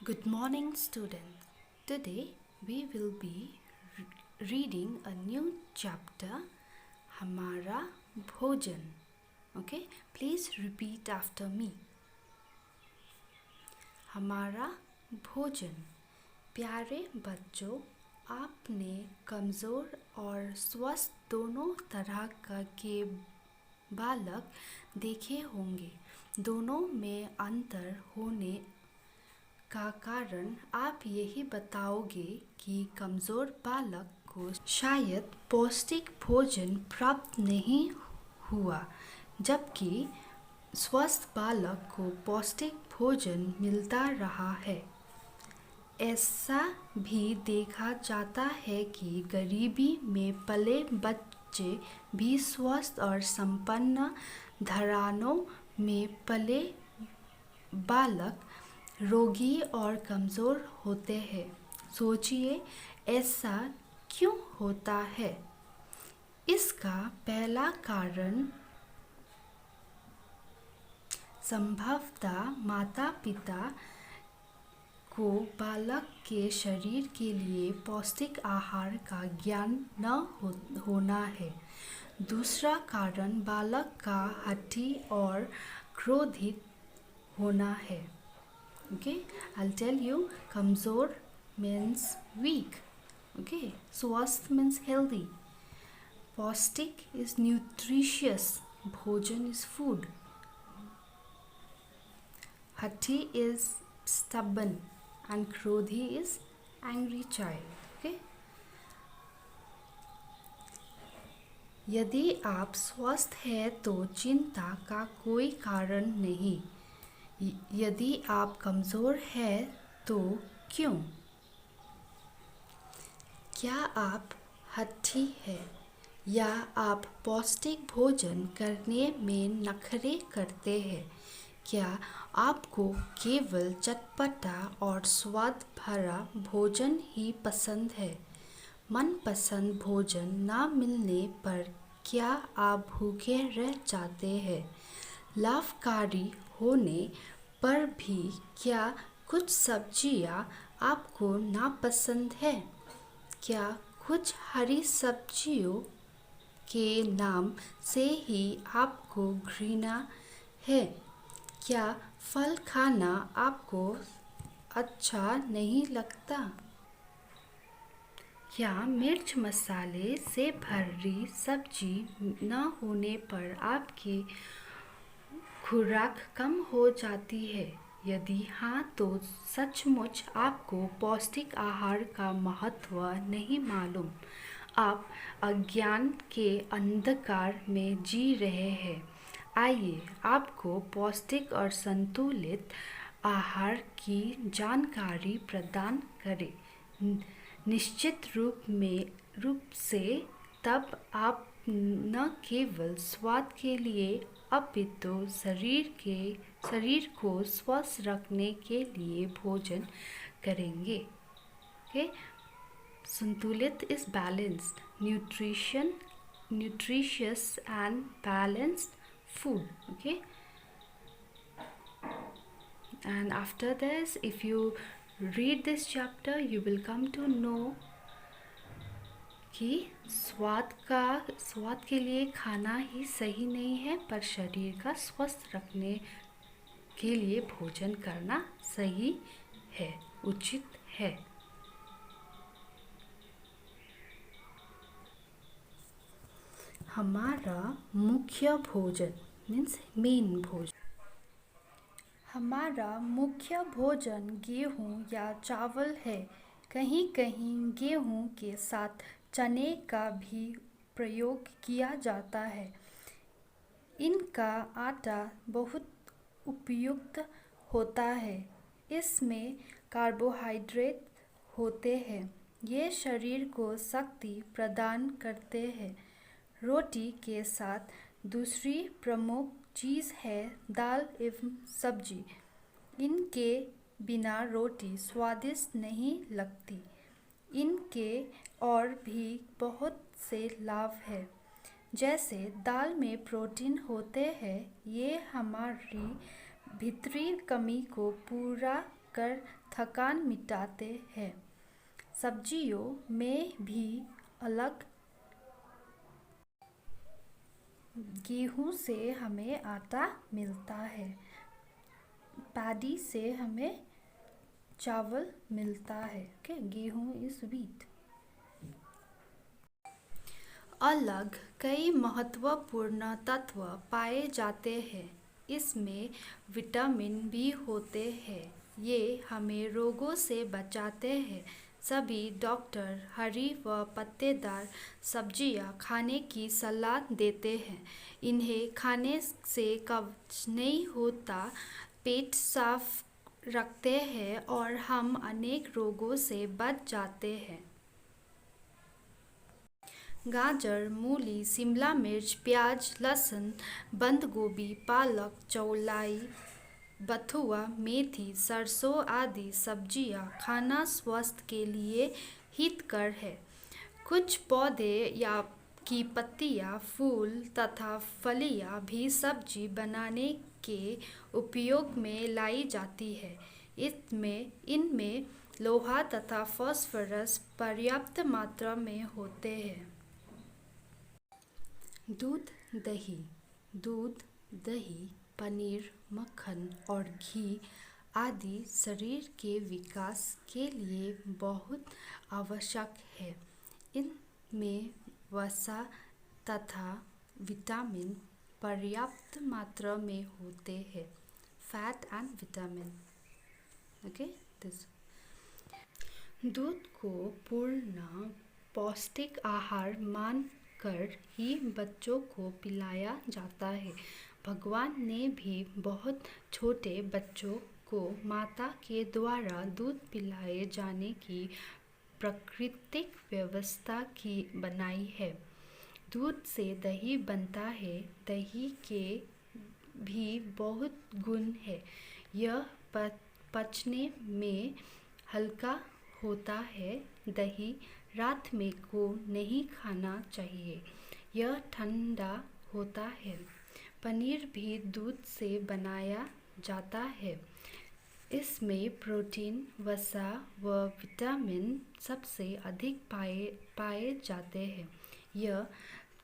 Good morning, students. Today we will be reading a new chapter, Hamara Bhojan. Okay, please repeat after me. हमारा भोजन। प्यारे बच्चों, आपने कमज़ोर और स्वस्थ दोनों तरह के बालक देखे होंगे। दोनों में अंतर होने का कारण आप यही बताओगे कि कमज़ोर बालक को शायद पौष्टिक भोजन प्राप्त नहीं हुआ, जबकि स्वस्थ बालक को पौष्टिक भोजन मिलता रहा है। ऐसा भी देखा जाता है कि गरीबी में पले बच्चे भी स्वस्थ और संपन्न घरानों में पले बालक रोगी और कमज़ोर होते हैं। सोचिए, ऐसा क्यों होता है? इसका पहला कारण संभवतः माता-पिता को बालक के शरीर के लिए पौष्टिक आहार का ज्ञान न होना है। दूसरा कारण बालक का हठी और क्रोधित होना है। Okay, I'll tell you. Kamzor means weak. Okay, Swasth means healthy. Paustik is nutritious. Bhojan is food. Hatti is stubborn, and Krodhi is angry child. Okay. यदि आप स्वस्थ हैं तो चिंता का कोई कारण नहीं। यदि आप कमज़ोर हैं तो क्यों? क्या आप हठी हैं या आप पौष्टिक भोजन करने में नखरे करते हैं? क्या आपको केवल चटपटा और स्वाद भरा भोजन ही पसंद है? मनपसंद भोजन ना मिलने पर क्या आप भूखे रह जाते हैं? लाभकारी होने पर भी क्या कुछ सब्जियां आपको नापसंद है? क्या कुछ हरी सब्जियों के नाम से ही आपको घृणा है? क्या फल खाना आपको अच्छा नहीं लगता? क्या मिर्च मसाले से भरी सब्जी न होने पर आपकी खुराक कम हो जाती है? यदि हाँ, तो सचमुच आपको पौष्टिक आहार का महत्व नहीं मालूम। आप अज्ञान के अंधकार में जी रहे हैं। आइए आपको पौष्टिक और संतुलित आहार की जानकारी प्रदान करें। निश्चित रूप से तब आप न केवल स्वाद के लिए अपितु शरीर को स्वस्थ रखने के लिए भोजन करेंगे। Okay? संतुलित is balanced, nutritious and balanced food. Okay? And after this, if you read this chapter, you will come to know कि स्वाद के लिए खाना ही सही नहीं है, पर शरीर का स्वस्थ रखने के लिए भोजन करना सही है, उचित है। हमारा मुख्य भोजन मीन्स मेन भोजन। हमारा मुख्य भोजन गेहूँ या चावल है। कहीं कहीं गेहूँ के साथ चने का भी प्रयोग किया जाता है। इनका आटा बहुत उपयुक्त होता है। इसमें कार्बोहाइड्रेट होते हैं। ये शरीर को शक्ति प्रदान करते हैं। रोटी के साथ दूसरी प्रमुख चीज़ है दाल एवं सब्जी। इनके बिना रोटी स्वादिष्ट नहीं लगती। इनके और भी बहुत से लाभ हैं। जैसे दाल में प्रोटीन होते हैं, ये हमारी भीतरी कमी को पूरा कर थकान मिटाते हैं। सब्जियों में भी अलग गेहूं से हमें आटा मिलता है, पैडी से हमें चावल मिलता है। ओके, गेहूं इज व्हीट। अलग कई महत्वपूर्ण तत्व पाए जाते हैं। इसमें विटामिन भी होते हैं। ये हमें रोगों से बचाते हैं। सभी डॉक्टर हरी व पत्तेदार सब्जियां खाने की सलाह देते हैं। इन्हें खाने से कब्ज नहीं होता, पेट साफ रखते हैं और हम अनेक रोगों से बच जाते हैं। गाजर, मूली, शिमला मिर्च, प्याज, लहसुन, बंद गोभी, पालक, चौलाई, बथुआ, मेथी, सरसों आदि सब्जियां खाना स्वास्थ्य के लिए हितकर है। कुछ पौधे या की पत्तियां, फूल तथा फलियां भी सब्जी बनाने के उपयोग में लाई जाती है। इनमें लोहा तथा फास्फोरस पर्याप्त मात्रा में होते हैं। दूध, दही, पनीर, मक्खन और घी आदि शरीर के विकास के लिए बहुत आवश्यक है। इनमें वसा तथा विटामिन पर्याप्त मात्रा में होते हैं। Fat and vitamin. Okay, this दूध को पूर्ण पौष्टिक आहार मानकर ही बच्चों को पिलाया जाता है। भगवान ने भी बहुत छोटे बच्चों को माता के द्वारा दूध पिलाए जाने की प्राकृतिक व्यवस्था की बनाई है। दूध से दही बनता है। दही के भी बहुत गुण है। यह पचने में हल्का होता है। दही रात में को नहीं खाना चाहिए, यह ठंडा होता है। पनीर भी दूध से बनाया जाता है। इसमें प्रोटीन, वसा व विटामिन सबसे अधिक पाए जाते हैं। यह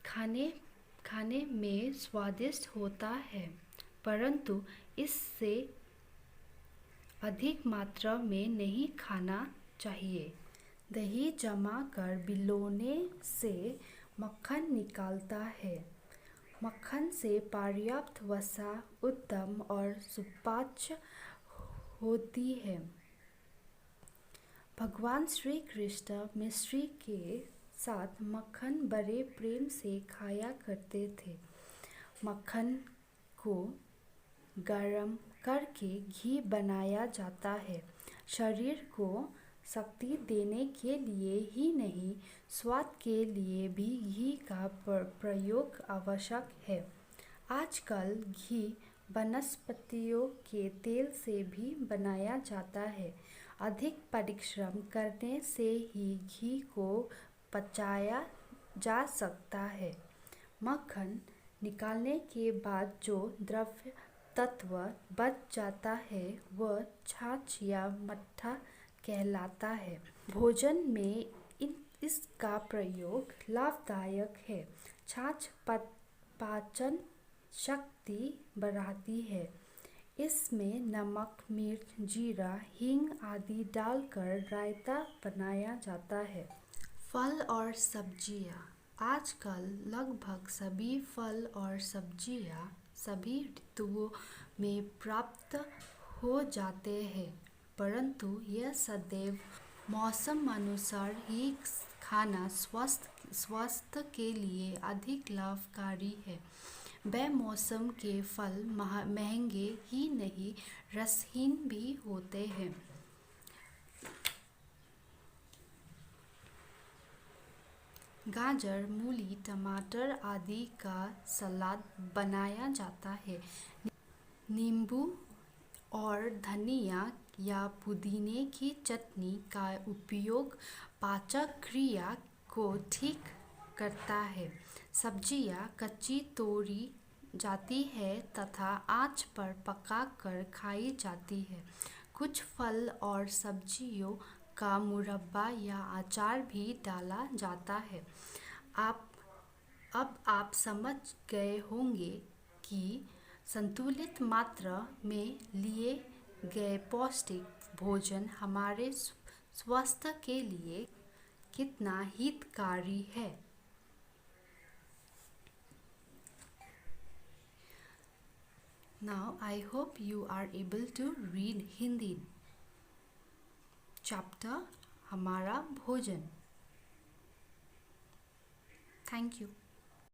खाने में स्वादिष्ट होता है, परंतु इससे अधिक मात्रा में नहीं खाना चाहिए। दही जमा कर बिलोने से मक्खन निकलता है। मक्खन से पर्याप्त वसा उत्तम और सुपाच्य होती है। भगवान श्री कृष्ण मिश्री के साथ मक्खन बड़े प्रेम से खाया करते थे। मक्खन को गरम करके घी बनाया जाता है। शरीर को शक्ति देने के लिए ही नहीं, स्वाद के लिए भी घी का प्रयोग आवश्यक है। आजकल घी वनस्पतियों के तेल से भी बनाया जाता है। अधिक परिश्रम करने से ही घी को पचाया जा सकता है। मक्खन निकालने के बाद जो द्रव्य तत्व बच जाता है वह छाछ या मट्ठा कहलाता है। भोजन में इसका प्रयोग लाभदायक है। छाछ पाचन शक्ति बढ़ाती है। इसमें नमक, मिर्च, जीरा, हींग आदि डालकर रायता बनाया जाता है। फल और सब्जियां। आजकल लगभग सभी फल और सब्जियां सभी ऋतुओं में प्राप्त हो जाते हैं, परंतु यह सदैव मौसम अनुसार ही खाना स्वास्थ्य के लिए अधिक लाभकारी है। बेमौसम के फल महंगे ही नहीं, रसहीन भी होते हैं। गाजर, मूली, टमाटर आदि का सलाद बनाया जाता है। नींबू और धनिया या पुदीने की चटनी का उपयोग पाचक क्रिया को ठीक करता है। सब्जियां कच्ची तोड़ी जाती है तथा आंच पर पकाकर खाई जाती है। कुछ फल और सब्जियों का मुरब्बा या अचार भी डाला जाता है। आप अब आप समझ गए होंगे कि संतुलित मात्रा में लिए गए पौष्टिक भोजन हमारे स्वास्थ्य के लिए कितना हितकारी है। Now I hope you are able to read Hindi chapter हमारा भोजन। Thank you.